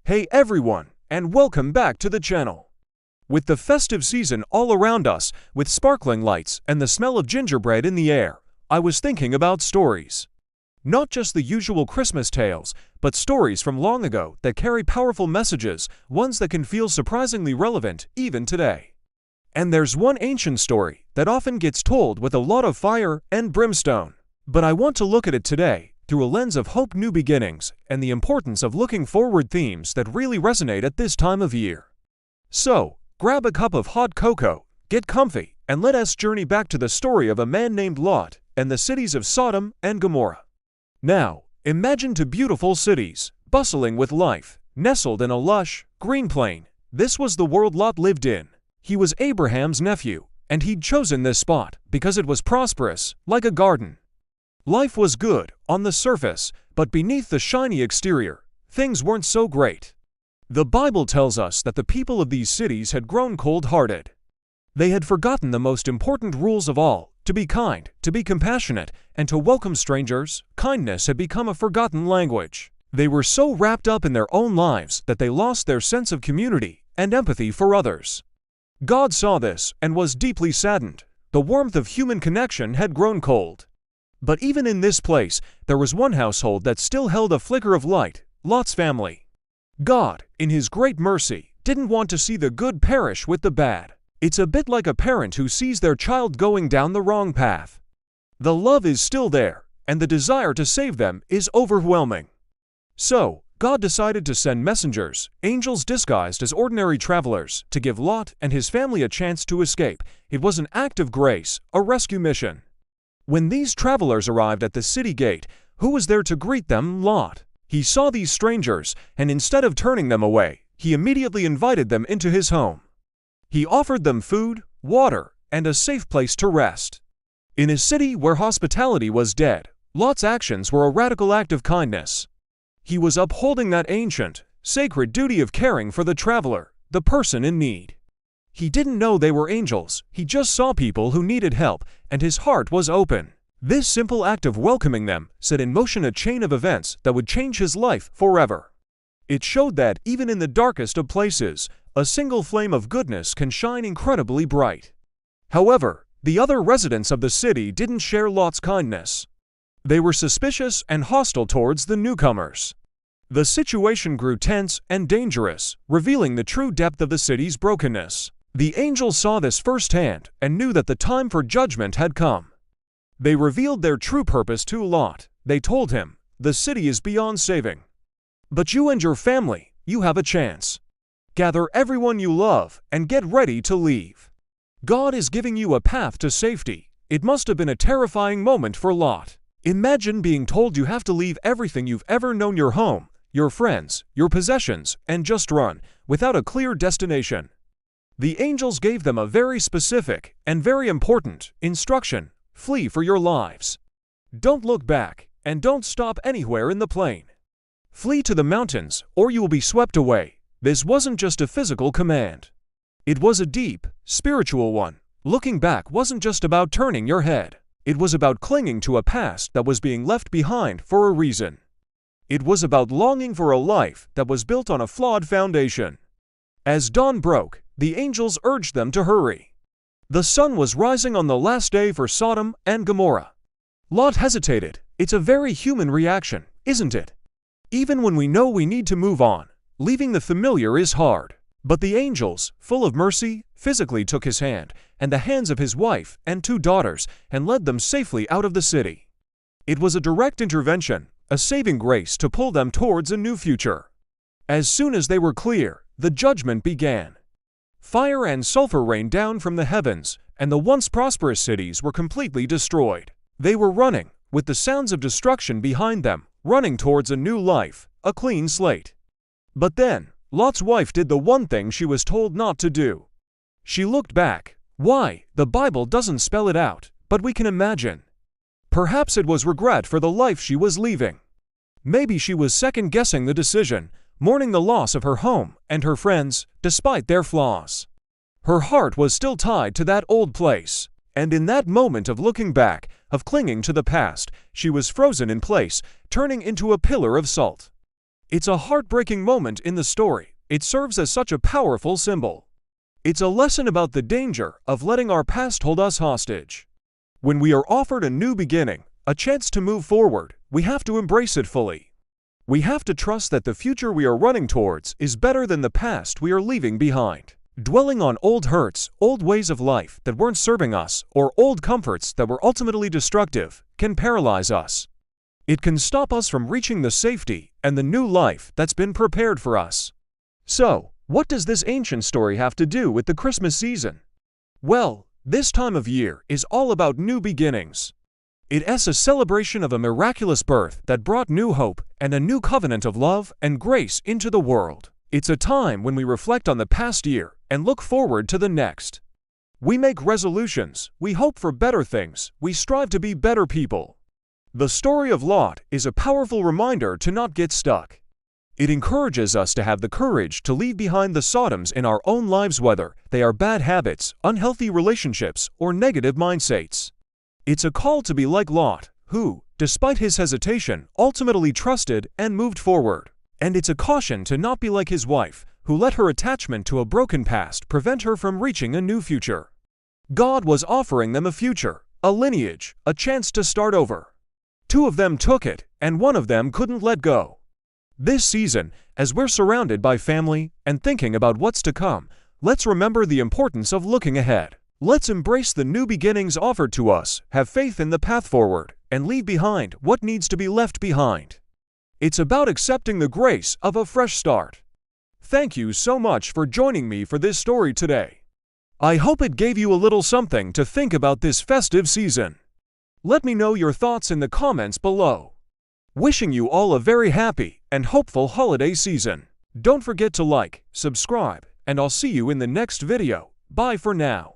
Hey everyone, and welcome back to the channel. With the festive season all around us, with sparkling lights and the smell of gingerbread in the air, I was thinking about stories. Not just the usual Christmas tales, but stories from long ago that carry powerful messages, ones that can feel surprisingly relevant even today. And there's one ancient story that often gets told with a lot of fire and brimstone. But I want to look at it today through a lens of hope, new beginnings, and the importance of looking forward, themes that really resonate at this time of year. So, grab a cup of hot cocoa, get comfy, and let us journey back to the story of a man named Lot and the cities of Sodom and Gomorrah. Now, imagine two beautiful cities, bustling with life, nestled in a lush, green plain. This was the world Lot lived in. He was Abraham's nephew, and he'd chosen this spot because it was prosperous, like a garden. Life was good on the surface, but beneath the shiny exterior, things weren't so great. The Bible tells us that the people of these cities had grown cold-hearted. They had forgotten the most important rules of all: to be kind, to be compassionate, and to welcome strangers. Kindness had become a forgotten language. They were so wrapped up in their own lives that they lost their sense of community and empathy for others. God saw this and was deeply saddened. The warmth of human connection had grown cold. But even in this place, there was one household that still held a flicker of light: Lot's family. God, in His great mercy, didn't want to see the good perish with the bad. It's a bit like a parent who sees their child going down the wrong path. The love is still there, and the desire to save them is overwhelming. So, God decided to send messengers, angels disguised as ordinary travelers, to give Lot and his family a chance to escape. It was an act of grace, a rescue mission. When these travelers arrived at the city gate, who was there to greet them? Lot. He saw these strangers, and instead of turning them away, he immediately invited them into his home. He offered them food, water, and a safe place to rest. In a city where hospitality was dead, Lot's actions were a radical act of kindness. He was upholding that ancient, sacred duty of caring for the traveler, the person in need. He didn't know they were angels, he just saw people who needed help, and his heart was open. This simple act of welcoming them set in motion a chain of events that would change his life forever. It showed that, even in the darkest of places, a single flame of goodness can shine incredibly bright. However, the other residents of the city didn't share Lot's kindness. They were suspicious and hostile towards the newcomers. The situation grew tense and dangerous, revealing the true depth of the city's brokenness. The angels saw this firsthand and knew that the time for judgment had come. They revealed their true purpose to Lot. They told him, "The city is beyond saving. But you and your family, you have a chance. Gather everyone you love and get ready to leave. God is giving you a path to safety." It must have been a terrifying moment for Lot. Imagine being told you have to leave everything you've ever known: your home, your friends, your possessions, and just run, without a clear destination. The angels gave them a very specific and very important instruction: flee for your lives. Don't look back, and don't stop anywhere in the plain. Flee to the mountains, or you will be swept away. This wasn't just a physical command. It was a deep, spiritual one. Looking back wasn't just about turning your head. It was about clinging to a past that was being left behind for a reason. It was about longing for a life that was built on a flawed foundation. As dawn broke, the angels urged them to hurry. The sun was rising on the last day for Sodom and Gomorrah. Lot hesitated. It's a very human reaction, isn't it? Even when we know we need to move on, leaving the familiar is hard. But the angels, full of mercy, physically took his hand, and the hands of his wife and 2 daughters, and led them safely out of the city. It was a direct intervention, a saving grace to pull them towards a new future. As soon as they were clear, the judgment began. Fire and sulfur rained down from the heavens, and the once prosperous cities were completely destroyed. They were running, with the sounds of destruction behind them, running towards a new life, a clean slate. But then, Lot's wife did the one thing she was told not to do. She looked back. Why? The Bible doesn't spell it out, but we can imagine. Perhaps it was regret for the life she was leaving. Maybe she was second-guessing the decision, mourning the loss of her home and her friends, despite their flaws. Her heart was still tied to that old place, and in that moment of looking back, of clinging to the past, she was frozen in place, turning into a pillar of salt. It's a heartbreaking moment in the story. It serves as such a powerful symbol. It's a lesson about the danger of letting our past hold us hostage. When we are offered a new beginning, a chance to move forward, we have to embrace it fully. We have to trust that the future we are running towards is better than the past we are leaving behind. Dwelling on old hurts, old ways of life that weren't serving us, or old comforts that were ultimately destructive, can paralyze us. It can stop us from reaching the safety and the new life that's been prepared for us. So, what does this ancient story have to do with the Christmas season? Well, this time of year is all about new beginnings. It's a celebration of a miraculous birth that brought new hope and a new covenant of love and grace into the world. It's a time when we reflect on the past year and look forward to the next. We make resolutions, we hope for better things, we strive to be better people. The story of Lot is a powerful reminder to not get stuck. It encourages us to have the courage to leave behind the Sodoms in our own lives, whether they are bad habits, unhealthy relationships, or negative mindsets. It's a call to be like Lot, who, despite his hesitation, ultimately trusted and moved forward. And it's a caution to not be like his wife, who let her attachment to a broken past prevent her from reaching a new future. God was offering them a future, a lineage, a chance to start over. Two of them took it, and one of them couldn't let go. This season, as we're surrounded by family and thinking about what's to come, let's remember the importance of looking ahead. Let's embrace the new beginnings offered to us, have faith in the path forward, and leave behind what needs to be left behind. It's about accepting the grace of a fresh start. Thank you so much for joining me for this story today. I hope it gave you a little something to think about this festive season. Let me know your thoughts in the comments below. Wishing you all a very happy and hopeful holiday season. Don't forget to like, subscribe, and I'll see you in the next video. Bye for now.